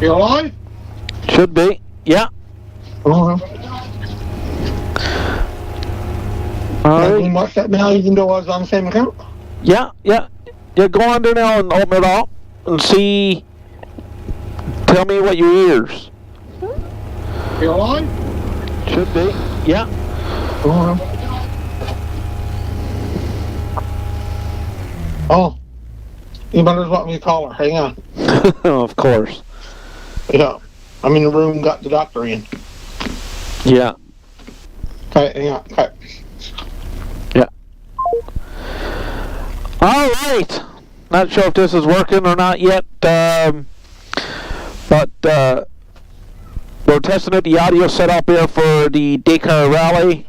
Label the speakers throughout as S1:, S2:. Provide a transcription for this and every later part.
S1: You alive?
S2: Should be. Yeah.
S1: All right. Can you watch that now even though I was on the same account?
S2: Yeah. Yeah, go on there now and open it up and see. Tell me what you hears.
S1: You alive?
S2: Should be. Yeah.
S1: Oh. You better let me call her. Hang on.
S2: Of course.
S1: Yeah. I'm in the room, got the doctor in.
S2: Yeah.
S1: Okay, hang on. Okay.
S2: Yeah. All right. Not sure if this is working or not yet, but we're testing out the audio setup here for the Dacre Rally.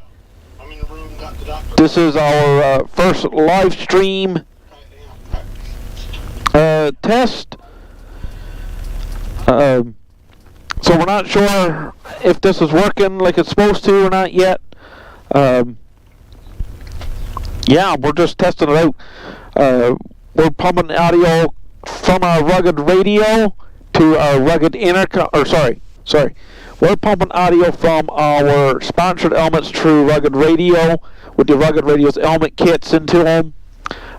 S1: I'm in the room, got the doctor.
S2: This is our first live stream test. So we're not sure if this is working like it's supposed to or not yet. Yeah, we're just testing it out. We're pumping audio from our rugged radio to our rugged intercom. We're pumping audio from our sponsored elements through rugged radio with the rugged radio's element kits into them.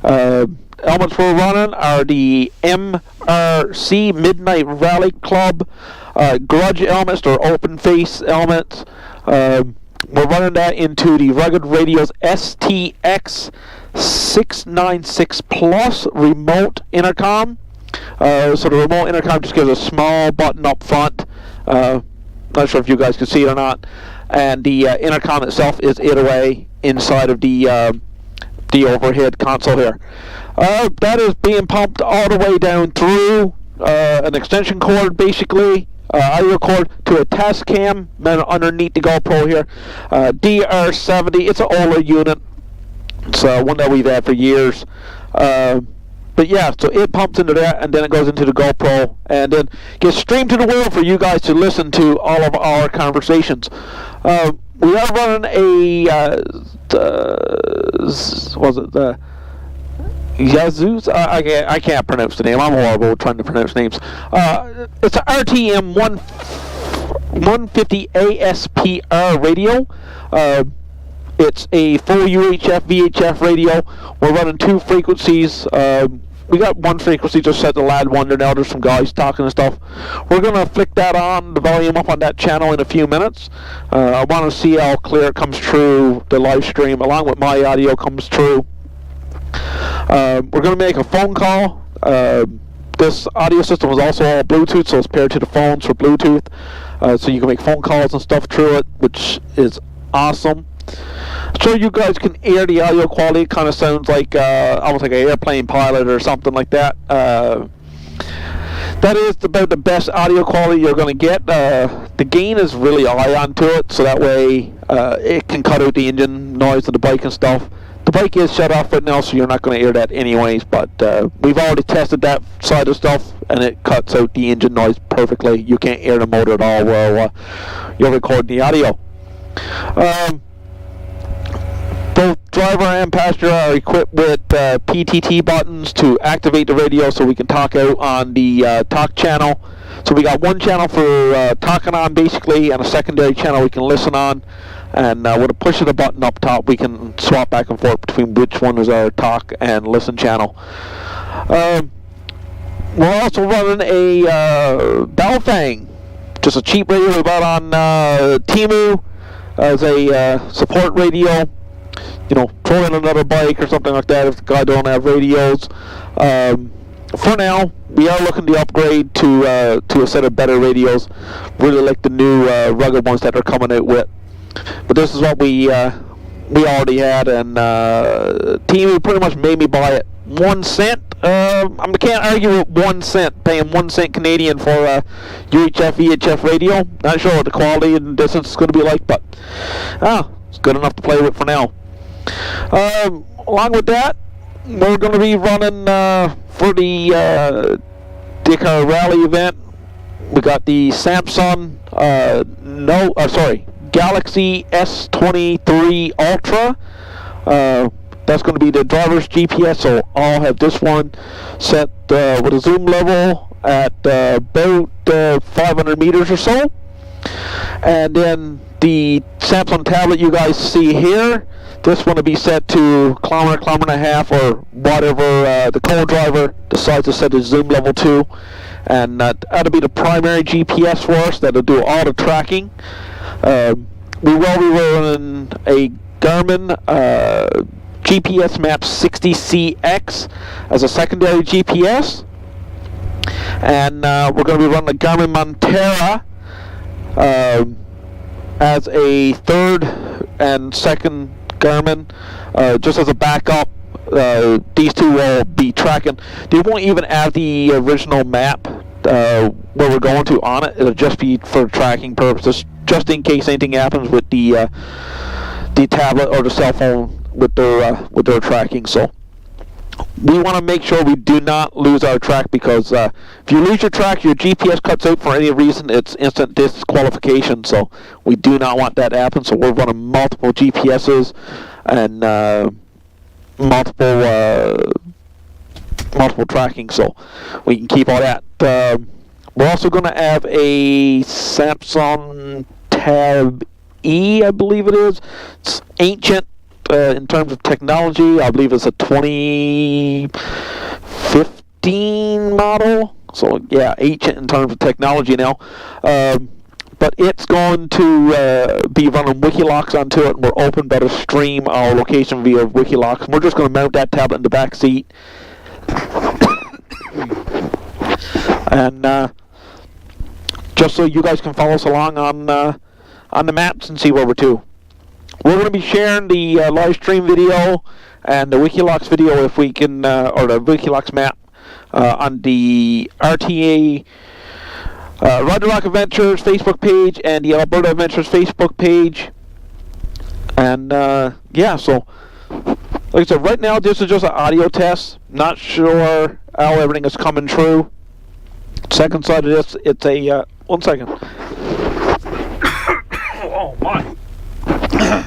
S2: Elements we're running are the MRC Midnight Rally Club grudge elements or open face elements. We're running that into the rugged radio's STX 696 Plus remote intercom. So the remote intercom just gives a small button up front. Not sure if you guys can see it or not. And the intercom itself is 808 inside of the overhead console here. That is being pumped all the way down through an extension cord, basically, audio cord to a test cam underneath the GoPro here. DR70, it's an older unit. It's one that we've had for years. But yeah, so it pumps into that, and then it goes into the GoPro, and then gets streamed to the world for you guys to listen to all of our conversations. We are running a Yazoo's? I can't pronounce the name. I'm horrible trying to pronounce names. It's an RTM 150 ASPR radio. It's a full UHF VHF radio. We're running two frequencies. We got one frequency just set to lad wonder. Now there's some guys talking and stuff. We're going to flick that on, the volume up on that channel in a few minutes. I want to see how clear it comes through the live stream along with my audio comes through. We're going to make a phone call. This audio system is also all Bluetooth, so it's paired to the phones for Bluetooth. So you can make phone calls and stuff through it, which is awesome. So you guys can hear the audio quality. It kind of sounds like almost like an airplane pilot or something like that. That is about the best audio quality you're going to get. The gain is really high onto it, so that way it can cut out the engine noise of the bike and stuff. The bike is shut off right now, so you're not going to hear that anyways, but we've already tested that side of stuff, and it cuts out the engine noise perfectly. You can't hear the motor at all while you're recording the audio. Both driver and passenger are equipped with PTT buttons to activate the radio so we can talk out on the talk channel. So we got one channel for talking on basically, and a secondary channel we can listen on. And with a push of the button up top, we can swap back and forth between which one is our talk and listen channel. We're also running a Balfang, just a cheap radio we bought on Temu as a support radio. You know, throw in another bike or something like that if the guy don't have radios. For now, we are looking to upgrade to a set of better radios. Really like the new rugged ones that they're coming out with. But this is what we already had, and Temu pretty much made me buy it 1 cent. I can't argue with 1 cent, paying 1 cent Canadian for a UHF VHF radio. Not sure what the quality and distance is going to be like, but it's good enough to play with for now. Along with that, we're going to be running for the Dacre Rally event. We got the Samsung Galaxy S23 Ultra. That's going to be the driver's GPS, so I'll have this one set with a zoom level at about 500 meters or so. And then the sampling tablet you guys see here, this one will be set to kilometer and a half, or whatever the co-driver decides to set to zoom level 2. And that'll be the primary GPS for us. That'll do all the tracking. We will be running a Garmin GPS Map 60CX as a secondary GPS. And we're going to be running the Garmin Montera as a third and second Garmin, just as a backup. These two will be tracking. They won't even have the original map where we're going to on it. It'll just be for tracking purposes, just in case anything happens with the tablet or the cell phone with their tracking. So we want to make sure we do not lose our track, because if you lose your track, your GPS cuts out for any reason, it's instant disqualification. So we do not want that to happen. So we're running multiple GPSs and multiple tracking, so we can keep all that. We're also going to have a Samsung Tab E, I believe it is. It's ancient in terms of technology. I believe it's a 2015 model. So yeah, ancient in terms of technology now. But it's going to be running Wikilocks onto it, and we're open to stream our location via Wikilocks. We're just going to mount that tablet in the back seat. And just so you guys can follow us along on the maps and see where we're to. We're going to be sharing the live stream video and the Wikilocks video, if we can, or the Wikilocks map on the RTA Ride the Rock Adventures Facebook page and the Alberta Adventures Facebook page. And yeah, so like I said, right now this is just an audio test. Not sure how everything is coming true. Second side of this, it's a 1 second. Oh my! I'm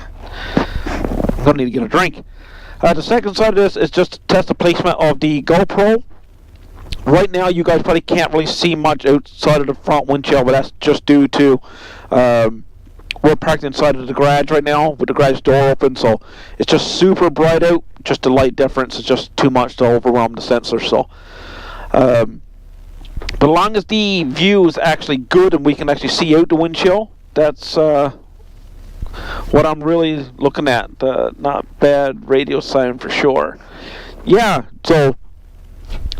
S2: gonna need to get a drink. The second side of this is just to test the placement of the GoPro. Right now, you guys probably can't really see much outside of the front windshield, but that's just due to we're parked inside of the garage right now with the garage door open, so it's just super bright out. Just the light difference is just too much to overwhelm the sensor. So, but as long as the view is actually good and we can actually see out the windshield, that's what I'm really looking at. Not bad radio sound for sure. Yeah, so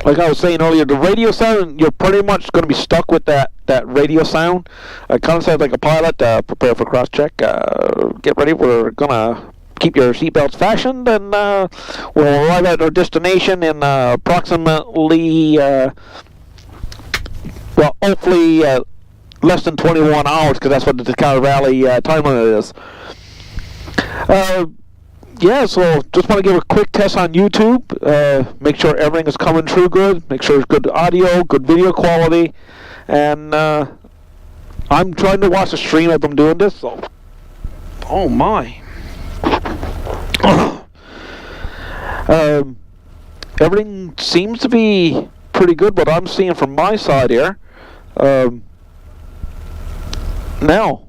S2: like I was saying earlier, the radio sound, you're pretty much going to be stuck with that radio sound. It kind of sounds like a pilot. Prepare for cross check. Get ready. We're going to keep your seatbelts fastened, and we'll arrive at our destination in approximately, well, hopefully less than 21 hours, because that's what the Dacre Rally time limit is. Yeah, so just want to give a quick test on YouTube. Make sure everything is coming through good. Make sure it's good audio, good video quality. And I'm trying to watch the stream as I'm doing this, so... Oh my. Everything seems to be pretty good, what I'm seeing from my side here. Now,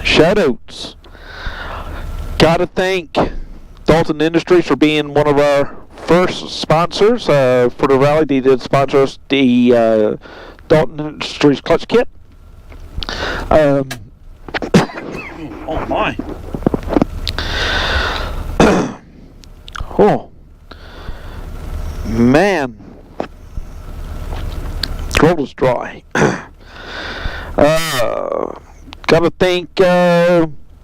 S2: shoutouts. Gotta thank Dalton Industries for being one of our first sponsors for the rally. They did sponsor us the Dalton Industries clutch kit. Oh my! Oh man, throat is dry. Gotta thank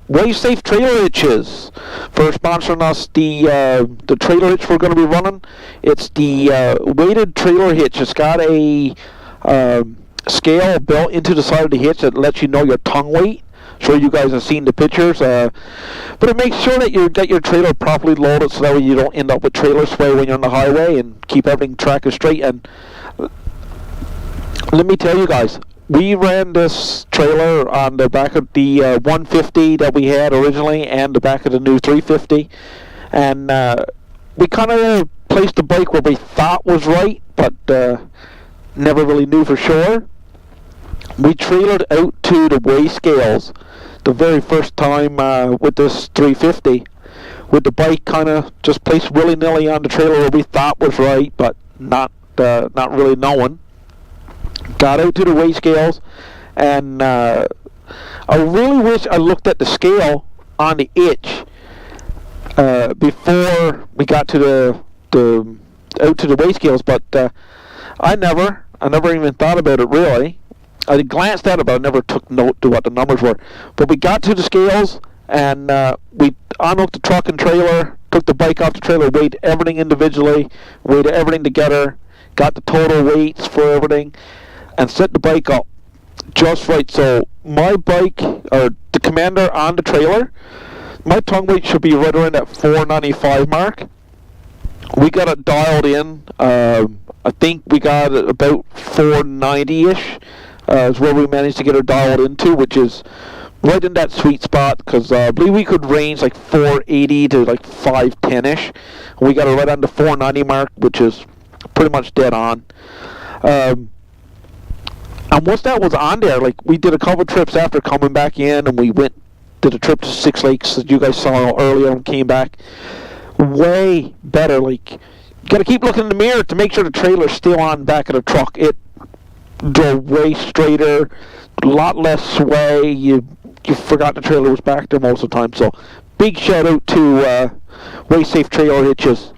S2: Way Safe Trailer Hitches for sponsoring us the trailer hitch we're going to be running. It's the weighted trailer hitch. It's got a scale built into the side of the hitch that lets you know your tongue weight. Sure, you guys have seen the pictures, but it makes sure that you got your trailer properly loaded, so that way you don't end up with trailer sway when you're on the highway, and keep everything tracking straight. And let me tell you guys, we ran this trailer on the back of the 150 that we had originally, and the back of the new 350, and we kind of placed the brake where we thought was right, but never really knew for sure. We trailered out to the weigh scales the very first time with this 350, with the bike kind of just placed willy-nilly on the trailer where we thought was right, but not really knowing. Got out to the weigh scales, and I really wish I looked at the scale on the itch before we got to the out to the weigh scales, but I never even thought about it really. I glanced at it, but I never took note to what the numbers were. But we got to the scales, and we unhooked the truck and trailer, took the bike off the trailer, weighed everything individually, weighed everything together, got the total weights for everything, and set the bike up just right. So my bike, or the Commander on the trailer, my tongue weight should be right around that 495 mark. We got it dialed in. I think we got it about 490-ish. Is where we managed to get her dialed into, which is right in that sweet spot, because I believe we could range like 480 to like 510-ish. We got her right on the 490 mark, which is pretty much dead on. And once that was on there, like, we did a couple trips after coming back in, and we did a trip to Six Lakes that you guys saw earlier and came back. Way better. Like, you gotta keep looking in the mirror to make sure the trailer's still on back of the truck. It drove way straighter, a lot less sway. You forgot the trailer was back there most of the time. So big shout out to Way Safe Trailer Hitches.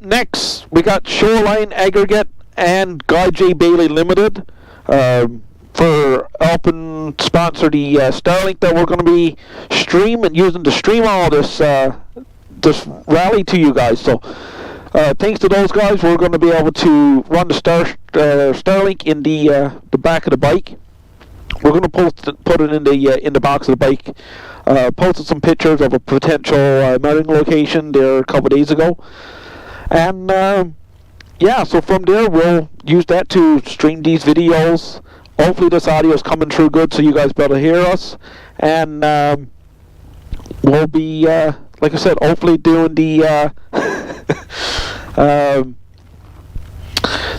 S2: Next we got Shoreline Aggregate and Guy J. Bailey Limited for helping sponsor the Starlink that we're going to be using to stream all this rally to you guys. So thanks to those guys, we're going to be able to run the Starlink in the back of the bike. We're going to put it in the box of the bike. Posted some pictures of a potential mounting location there a couple days ago, and yeah, so from there we'll use that to stream these videos. Hopefully this audio is coming through good, so you guys better hear us, and we'll be like I said, hopefully doing the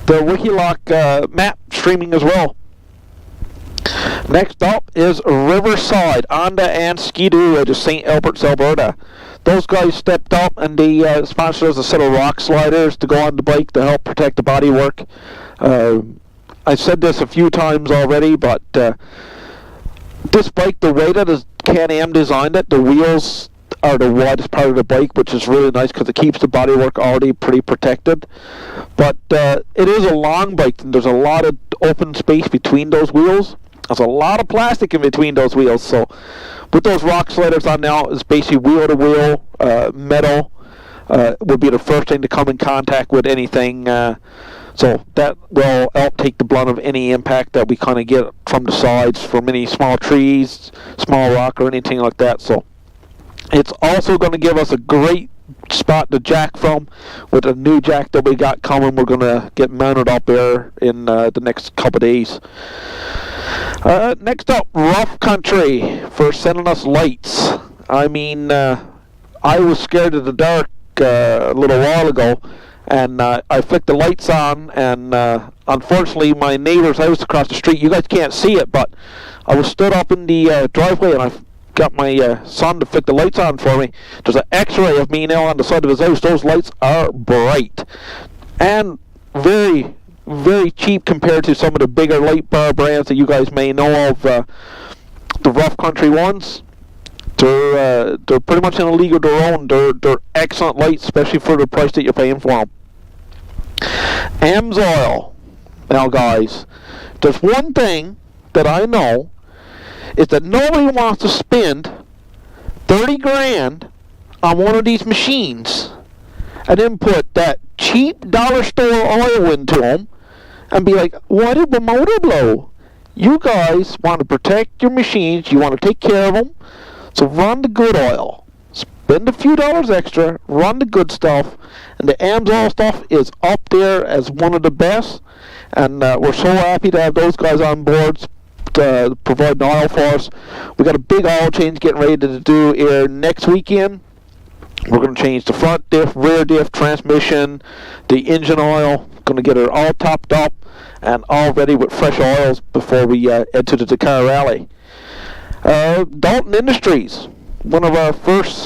S2: Wikiloc map streaming as well. Next up is Riverside Honda and Ski-Doo out of St. Albert's, Alberta. Those guys stepped up and they sponsored us a set of rock sliders to go on the bike to help protect the bodywork. I've said this a few times already, but this bike, the way that Can-Am designed it, the wheels are the widest part of the bike, which is really nice because it keeps the bodywork already pretty protected. But it is a long bike, and there's a lot of open space between those wheels. There's a lot of plastic in between those wheels, so with those rock sliders on now, it's basically wheel-to-wheel metal would be the first thing to come in contact with anything, so that will help take the brunt of any impact that we kind of get from the sides from any small trees, small rock, or anything like that. So it's also going to give us a great spot to jack from with a new jack that we got coming. We're going to get mounted up there in the next couple days. Next up, Rough Country for sending us lights. I mean, I was scared of the dark a little while ago, and I flicked the lights on, and unfortunately my neighbor's house across the street, you guys can't see it, but I was stood up in the driveway, and I got my son to flick the lights on for me. There's an x-ray of me now on the side of his house. Those lights are bright and very, very cheap compared to some of the bigger light bar brands that you guys may know of. The Rough Country ones, they're pretty much in a league of their own. They're excellent lights, especially for the price that you're paying for them. AMSOIL. Now guys, there's one thing that I know is that nobody wants to spend 30 grand on one of these machines and then put that cheap dollar store oil into them and be like, why did the motor blow? You guys want to protect your machines, you want to take care of them, so run the good oil. Spend a few dollars extra, run the good stuff, and the AMSOIL stuff is up there as one of the best, and we're so happy to have those guys on board providing oil for us. We got a big oil change getting ready to do here next weekend. We're going to change the front diff, rear diff, transmission, the engine oil, going to get her all topped up and all ready with fresh oils before we head to the Dacre Rally. Dalton Industries, one of our first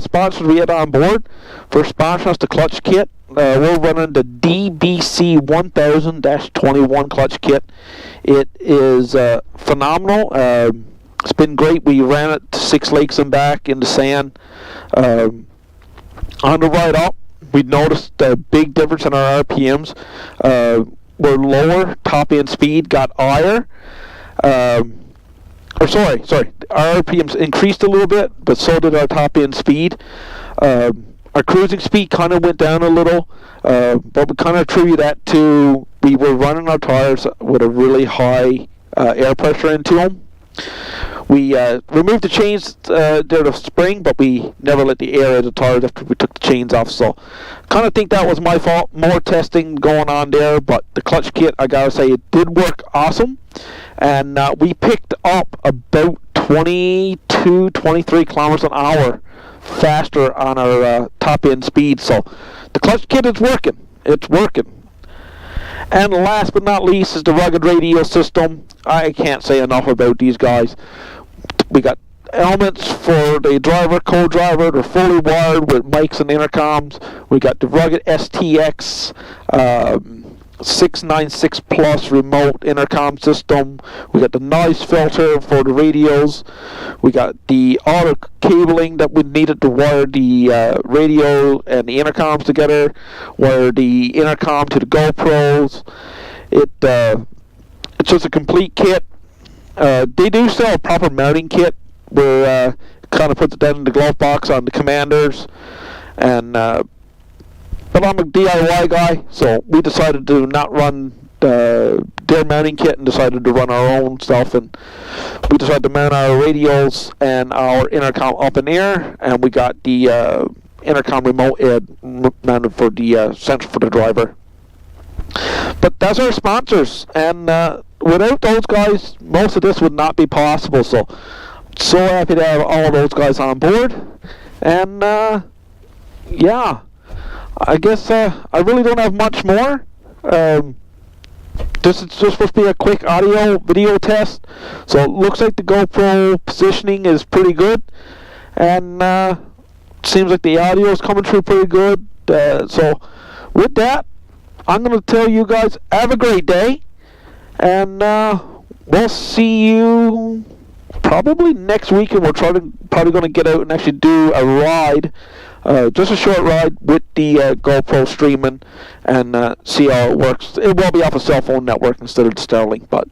S2: sponsors we had on board, for sponsoring us the clutch kit. We're running the DBC 1000-21 clutch kit. It is phenomenal. It's been great. We ran it to 6 lakes and back in the sand. On the ride up, we noticed a big difference in our RPMs. We're lower, top end speed got higher. Sorry, our RPMs increased a little bit, but so did our top end speed. Our cruising speed kind of went down a little, but we kind of attribute that to we were running our tires with a really high air pressure into them. We removed the chains there the spring, but we never let the air out of the tires after we took the chains off. So, kind of think that was my fault. More testing going on there, but the clutch kit, I gotta say, it did work awesome. And we picked up about 22, 23 kilometers an hour faster on our top end speed. So, the clutch kit is working. It's working. And last but not least is the rugged radio system. I can't say enough about these guys. We got helmets for the driver, co-driver. They're fully wired with mics and intercoms. We got the rugged STX 696 Plus remote intercom system. We got the noise filter for the radios. We got the auto cabling that we needed to wire the radio and the intercoms together. Wire the intercom to the GoPros. It's just a complete kit. They do sell a proper mounting kit where kind of puts it down in the glove box on the Commanders, and but I'm a DIY guy, so we decided to not run their mounting kit and decided to run our own stuff, and we decided to mount our radios and our intercom up in the air, and we got the intercom remote mounted for the sensor for the driver. But that's our sponsors, and without those guys, most of this would not be possible. So happy to have all of those guys on board. And yeah, I guess I really don't have much more. This is just supposed to be a quick audio video test. So it looks like the GoPro positioning is pretty good, and seems like the audio is coming through pretty good. So with that, I'm going to tell you guys, have a great day, and we'll see you probably next week, and we're probably going to get out and actually do a ride, just a short ride with the GoPro streaming, and see how it works. It will be off a cell phone network instead of the Starlink, but,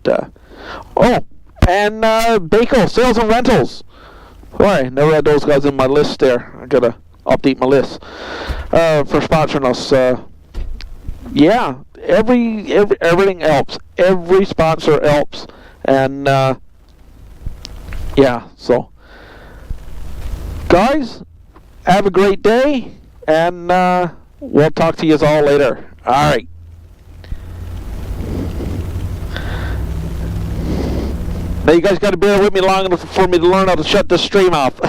S2: and Baco, Sales and Rentals. Sorry, never had those guys in my list there. I got to update my list, for sponsoring us. Yeah, everything helps. Every sponsor helps, and yeah. So, guys, have a great day, and we'll talk to you all later. All right. Now you guys got to bear with me long enough for me to learn how to shut this stream off.